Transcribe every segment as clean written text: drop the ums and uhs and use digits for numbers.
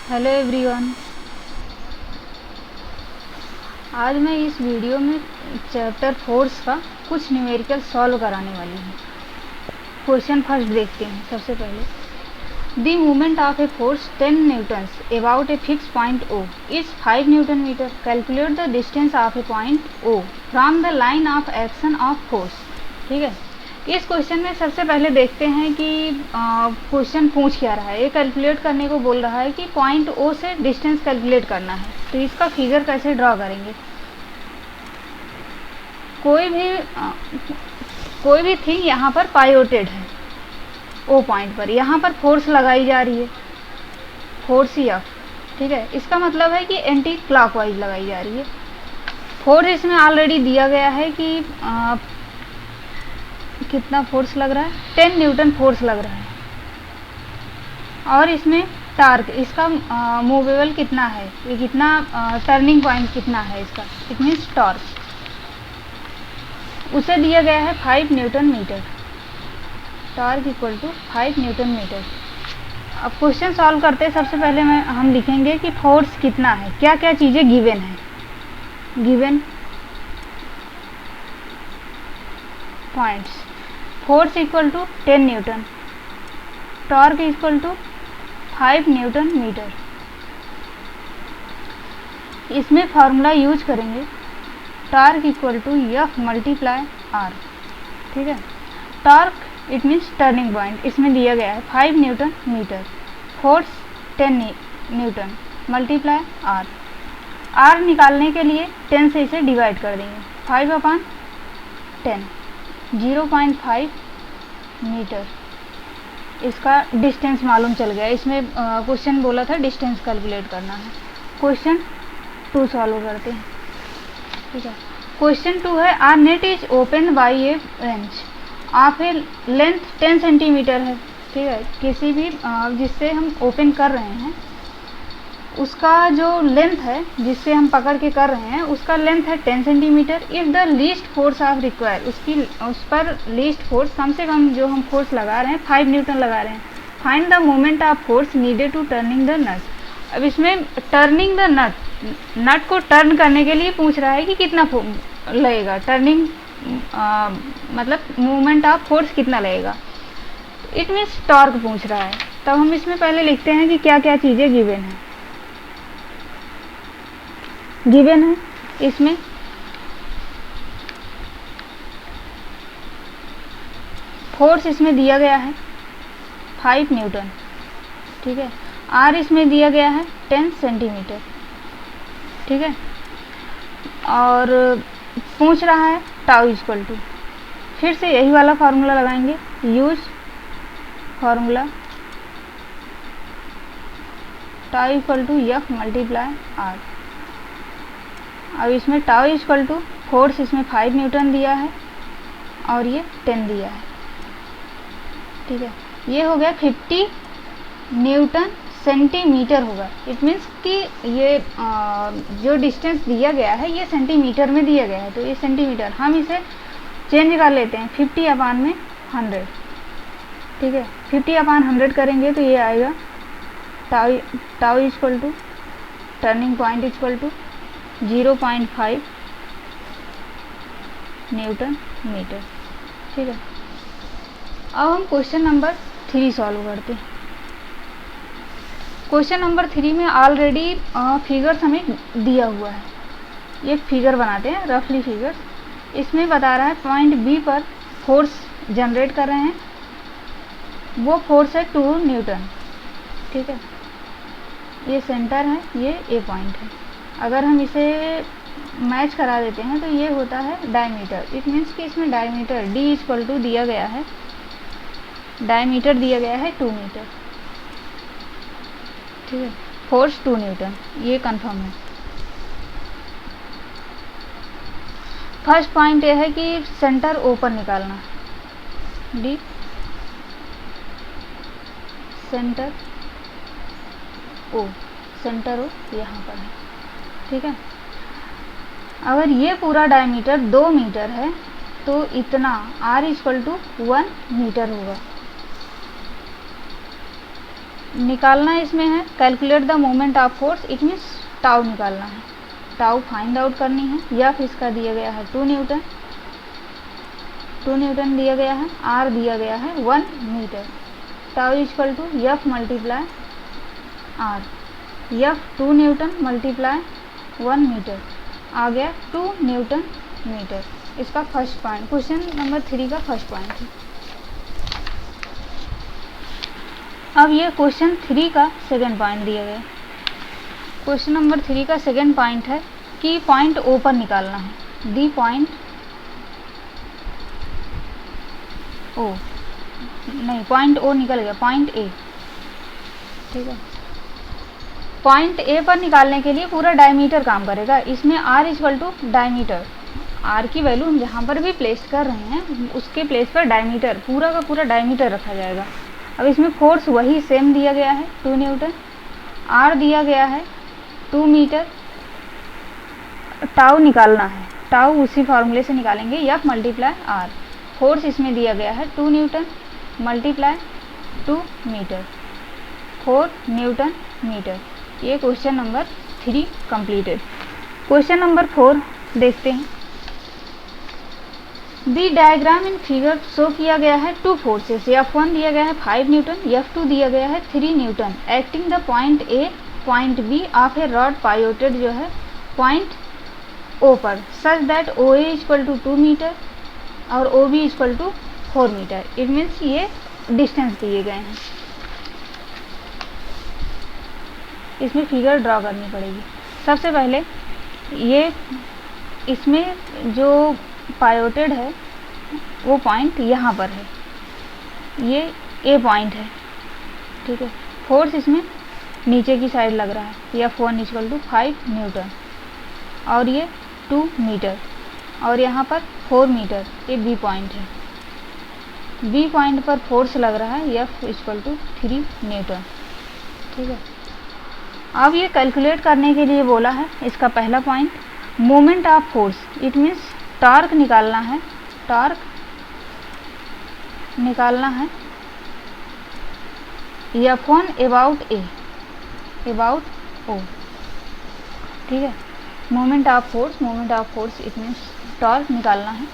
Hello everyone. आज मैं इस वीडियो में चैप्टर फोर्स का कुछ न्यूमेरिकल सॉल्व कराने वाली हूँ। क्वेश्चन फर्स्ट देखते हैं। सबसे पहले the movement of a force 10 newtons about a fix point O is 5 newton metre. Calculate the distance of a point O from the line of action of force. ठीक है, इस क्वेश्चन में सबसे पहले देखते हैं कि क्वेश्चन पूछ क्या रहा है। ये कैलकुलेट करने को बोल रहा है कि पॉइंट ओ से डिस्टेंस कैलकुलेट करना है। तो इसका फिगर कैसे ड्रॉ करेंगे। कोई भी थिंग यहाँ पर पायोटेड है ओ पॉइंट पर, यहाँ पर फोर्स लगाई जा रही है, फोर्स एफ। ठीक है, इसका मतलब है कि एंटी क्लॉकवाइज लगाई जा रही है। फोर्स इसमें ऑलरेडी दिया गया है कि कितना फोर्स लग रहा है, 10 न्यूटन फोर्स लग रहा है। और इसमें टार्क, इसका मूवेबल कितना है, ये कितना टर्निंग पॉइंट कितना है इसका, इट मीन्स टॉर्क, उसे दिया गया है 5 newton metre. Torque equal to 5 newton metre. अब क्वेश्चन सॉल्व करते हैं। सबसे पहले हम लिखेंगे कि फोर्स कितना है, क्या क्या चीज़ें गिवन है। Given points, force equal to 10 newton, torque equal to 5 newton metre. इसमें फार्मूला यूज करेंगे torque equal to F multiply R. ठीक है, torque it means turning point, इसमें दिया गया है 5 newton metre, force 10 newton multiply R. R निकालने के लिए 10 से इसे डिवाइड कर देंगे, 5/10 0.5 मीटर। इसका डिस्टेंस मालूम चल गया। इसमें क्वेश्चन बोला था डिस्टेंस कैलकुलेट करना है। क्वेश्चन 2 सॉल्व करते हैं। ठीक है, क्वेश्चन 2 है R net is open by a bench of a length 10 centimetre है। ठीक है, किसी भी जिससे हम ओपन कर रहे हैं उसका जो लेंथ है, जिससे हम पकड़ के कर रहे हैं, उसका लेंथ है 10 centimetre. If the least force of require, उस पर लीस्ट फोर्स, कम से कम जो हम फोर्स लगा रहे हैं 5 न्यूटन लगा रहे हैं। Find the moment of force needed to turning the nut. अब इसमें टर्निंग द नट को टर्न करने के लिए पूछ रहा है कि कितना लगेगा, टर्निंग मतलब मूवमेंट ऑफ फोर्स कितना लगेगा, इट मीन्स टॉर्क पूछ रहा है। तब हम इसमें पहले लिखते हैं कि क्या क्या चीज़ें गिवन है। गिवन है इसमें फोर्स इसमें दिया गया है 5 न्यूटन। ठीक है, आर इसमें दिया गया है 10 सेंटीमीटर। ठीक है, और पूछ रहा है टाउ इक्वल टू, फिर से यही वाला फार्मूला लगाएंगे, use formula tau equal to F multiply R. अब इसमें टाउ इक्वल टू फोर्स इसमें 5 न्यूटन दिया है और ये 10 दिया है। ठीक है, ये हो गया 50 न्यूटन सेंटीमीटर होगा। इट मीन्स कि ये जो डिस्टेंस दिया गया है ये सेंटीमीटर में दिया गया है, तो ये सेंटीमीटर, हम इसे चेंज कर लेते हैं 50/100। ठीक है, 50/100 करेंगे तो ये आएगा tau equal to turning point equal to 0.5 newton metre. ठीक है, अब हम क्वेश्चन नंबर 3 सॉल्व करते हैं। क्वेश्चन नंबर 3 में ऑलरेडी फिगर्स हमें दिया हुआ है। ये फिगर बनाते हैं, रफली फिगर। इसमें बता रहा है पॉइंट बी पर फोर्स जनरेट कर रहे हैं, वो फोर्स है 2 न्यूटन। ठीक है, ये सेंटर है, ये ए पॉइंट है। अगर हम इसे मैच करा देते हैं तो ये होता है डायमीटर। इट मीन्स कि इसमें डायमीटर डी इक्वल टू दिया गया है, डायमीटर दिया गया है 2 मीटर। ठीक है, फोर्स 2 न्यूटन, ये कंफर्म है। फर्स्ट पॉइंट ये है कि सेंटर ओ पर निकालना, the centre O, centre O यहाँ पर है। ठीक है, अगर ये पूरा डायमीटर 2 मीटर है तो इतना r इक्वल टू 1 मीटर होगा। निकालना इसमें है calculate the moment of force, it means tau निकालना है, टाउ फाइंड आउट करनी है। एफ इसका दिया गया है 2 न्यूटन, 2 न्यूटन दिया गया है, आर दिया गया है 1 metre. Tau equal to F multiply R, F 2 newton multiply 1 metre आ गया 2 न्यूटन मीटर। इसका फर्स्ट पॉइंट, क्वेश्चन नंबर 3 का फर्स्ट पॉइंट है। अब ये क्वेश्चन 3 का सेकेंड पॉइंट दिया गया। क्वेश्चन नंबर 3 का सेकेंड पॉइंट है कि पॉइंट ओ पर निकालना है। दी पॉइंट ओ, नहीं पॉइंट ओ निकल गया, पॉइंट ए, ठीक है। पॉइंट ए पर निकालने के लिए पूरा डायमीटर काम करेगा। इसमें R equal to diameter, R की वैल्यू हम जहाँ पर भी प्लेस कर रहे हैं उसके प्लेस पर डायमीटर, पूरा का पूरा डायमीटर रखा जाएगा। अब इसमें फोर्स वही सेम दिया गया है 2 न्यूटन, आर दिया गया है 2 मीटर, टाउ निकालना है, टाउ उसी फार्मूले से निकालेंगे, एफ मल्टीप्लाई आर। फोर्स इसमें दिया गया है 2 newton multiply 2 metre, 4 newton metre. ये question number 3 completed. Question number 4 देखते हैं। The diagram in figure show किया गया है 2 फोर्सेस, F1 दिया गया है 5 न्यूटन, F2 दिया गया है 3 newton, acting the point A point B of a rod pivoted जो है पॉइंट ओ पर, such that O A equal to 2 metre और O B equal to 4 metre. It means ये डिस्टेंस दिए गए हैं। इसमें फिगर ड्रॉ करनी पड़ेगी। सबसे पहले ये इसमें जो पायोटेड है वो पॉइंट यहाँ पर है, ये ए पॉइंट है, ठीक है। फोर्स इसमें नीचे की साइड लग रहा है, F1 इक्वल टू 5 न्यूटन और ये 2 मीटर और यहाँ पर 4 मीटर, ये बी पॉइंट है। बी पॉइंट पर फोर्स लग रहा है F इक्वल टू 3 न्यूटन, ठीक है। अब ये कैलकुलेट करने के लिए बोला है, इसका पहला point moment of force, it means torque निकालना है, टॉर्क निकालना है F1 अबाउट ए, अबाउट ओ, ठीक है। Moment of force it means torque निकालना है,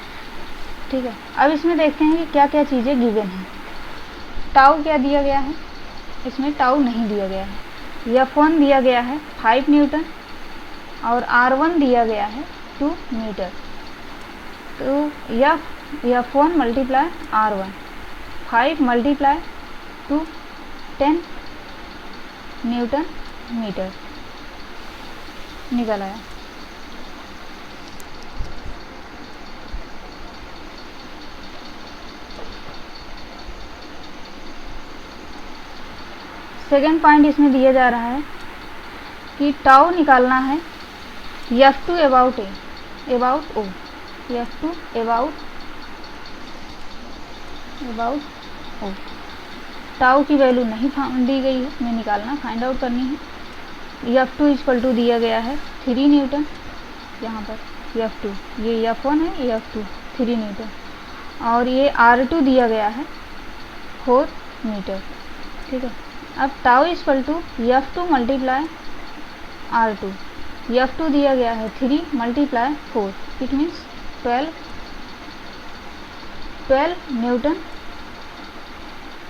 ठीक है। अब इसमें देखते हैं कि क्या क्या चीज़ें गिवन हैं। टाउ क्या दिया गया है, इसमें टाउ नहीं दिया गया है। F1 दिया गया है 5 न्यूटन और R1 दिया गया है 2 मीटर। तो F1 multiply R1, 5 multiply 2, 10 Newton metre निकल आया। सेकेंड पॉइंट इसमें दिया जा रहा है कि टाउ निकालना है F2 about A, about O, F2 about O. Tau की वैल्यू नहीं दी गई है, हमें निकालना, फाइंड आउट करनी है। F2 इक्वल टू दिया गया है 3 न्यूटन, यहाँ पर F2, ये F1 है, F2 3 न्यूटन और ये R2 दिया गया है 4 मीटर, ठीक है। अब tau equal to F2 multiply R2, F2 दिया गया है 3 multiply 4, it means 12 newton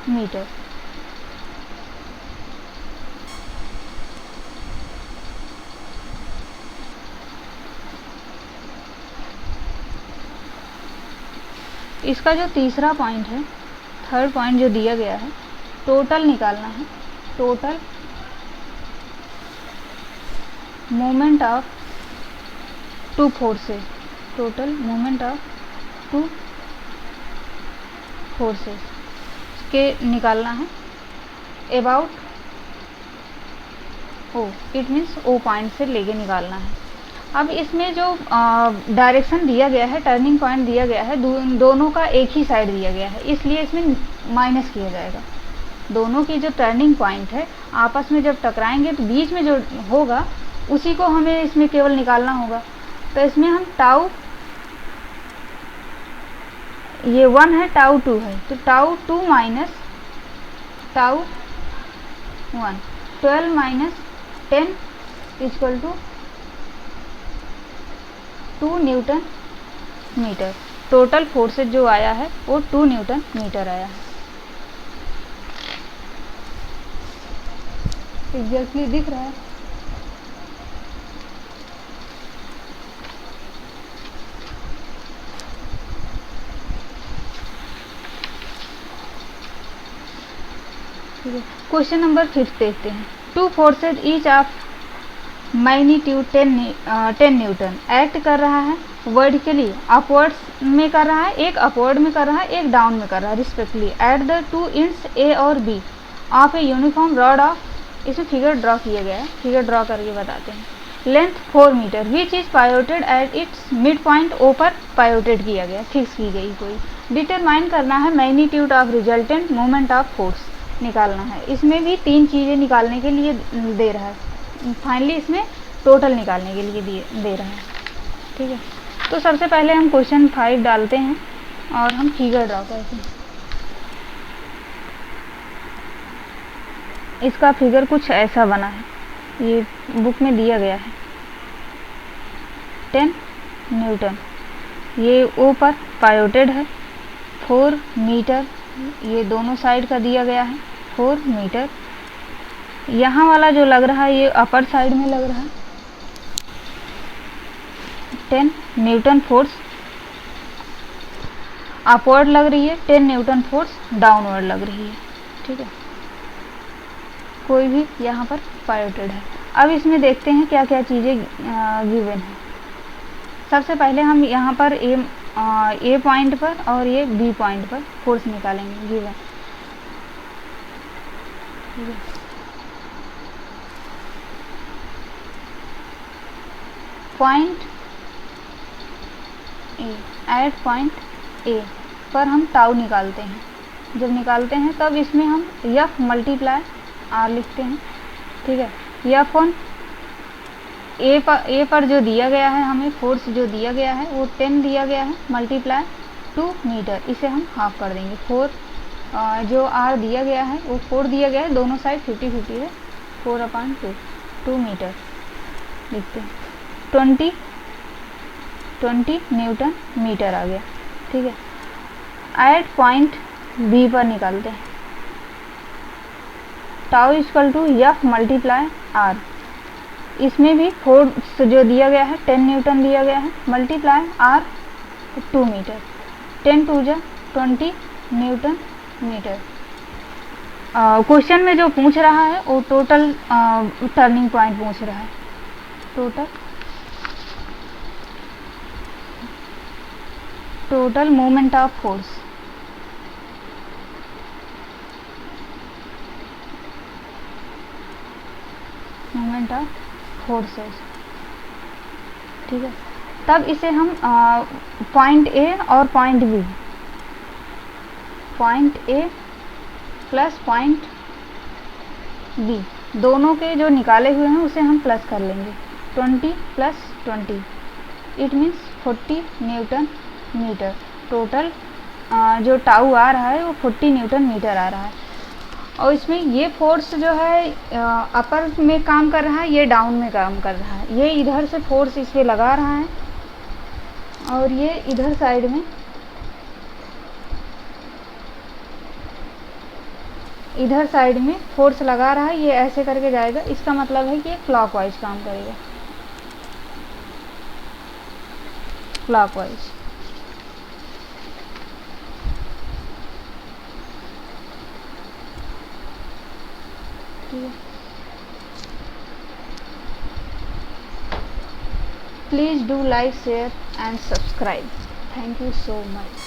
metre. इसका जो तीसरा पॉइंट है, थर्ड पॉइंट जो दिया गया है, टोटल निकालना है, total moment of 2 forces, total moment of 2 forces के निकालना है about O, it means O point से लेके निकालना है। अब इसमें जो डायरेक्शन दिया गया है, टर्निंग पॉइंट दिया गया है, दोनों का एक ही साइड दिया गया है, इसलिए इसमें माइनस किया जाएगा। दोनों की जो टर्निंग पॉइंट है आपस में जब टकराएंगे तो बीच में जो होगा उसी को हमें इसमें केवल निकालना होगा। तो इसमें हम टाउ, ये 1 है, टाउ 2 है, तो tau 2 minus tau 1। 12 minus 10 equal to 2 newton metre. Total forces जो आया है वो 2 न्यूटन मीटर आया है। एग्जैक्टली दिख रहा है। क्वेश्चन नंबर 5 देखते हैं। Two forces each of magnitude 10 Newton act कर रहा है वर्टिकली, अपवर्ड्स में कर रहा है, एक अपवर्ड में कर रहा है, एक डाउन में कर रहा है respectively at the two ends A और B of a uniform rod of. इसमें फिगर ड्रॉ किया गया है, फिगर ड्रॉ करके बताते हैं। Length 4 metre which is pivoted at its mid point O पर पायोटेड किया गया, फिक्स की गई कोई। डिटरमाइन करना है magnitude of resultant moment of force निकालना है। इसमें भी 3 चीज़ें निकालने के लिए दे रहा है, फाइनली इसमें टोटल निकालने के लिए दे रहा है। ठीक है, तो सबसे पहले हम क्वेश्चन 5 डालते हैं और हम फिगर ड्रॉ करते हैं। इसका फिगर कुछ ऐसा बना है, ये बुक में दिया गया है। 10 न्यूटन, ये ओ पर पायोटेड है। 4 मीटर, ये दोनों साइड का दिया गया है 4 मीटर। यहाँ वाला जो लग रहा है ये अपर साइड में लग रहा है। 10 न्यूटन फोर्स अपवर्ड लग रही है, 10 न्यूटन फोर्स डाउनवर्ड लग रही है। ठीक है, कोई भी यहाँ पर पायोटेड है। अब इसमें देखते हैं क्या क्या चीज़ें गिवन है। सबसे पहले हम यहाँ पर ए पॉइंट पर और ये बी पॉइंट पर फोर्स निकालेंगे given. Point A, at point A पर हम टाउ निकालते हैं। जब निकालते हैं तब इसमें हम एफ मल्टीप्लाई आर लिखते हैं। ठीक है, एफ ऑन ए पर जो दिया गया है, हमें फोर्स जो दिया गया है वो 10 दिया गया है, मल्टीप्लाई 2 मीटर, इसे हम हाफ कर देंगे। 4 जो आर दिया गया है वो 4 दिया गया है, दोनों साइड 50-50 है। 4/2 2 मीटर लिखते हैं। 20 न्यूटन मीटर आ गया। ठीक है, एट पॉइंट बी पर निकालते हैं। Tau equal to F multiply R. इसमें भी फोर्स जो दिया गया है 10 न्यूटन दिया गया है, मल्टीप्लाई आर 2 मीटर। 10 2 जा 20 न्यूटन मीटर। क्वेश्चन में जो पूछ रहा है वो टोटल टर्निंग पॉइंट पूछ रहा है। Total moment of force, moment of forces. ठीक है, तब इसे हम पॉइंट ए और point B, point A plus point B, दोनों के जो निकाले हुए हैं उसे हम प्लस कर लेंगे। 20 + 20 it means 40 newton metre. Total जो टाउ आ रहा है वो 40 न्यूटन मीटर आ रहा है। और इसमें ये फोर्स जो है अपर में काम कर रहा है, ये डाउन में काम कर रहा है। ये इधर से फोर्स इस पे लगा रहा है और ये इधर साइड में, इधर साइड में फोर्स लगा रहा है। ये ऐसे करके जाएगा, इसका मतलब है कि ये क्लॉकवाइज काम करेगा, clockwise. Please do like, share and subscribe. Thank you so much.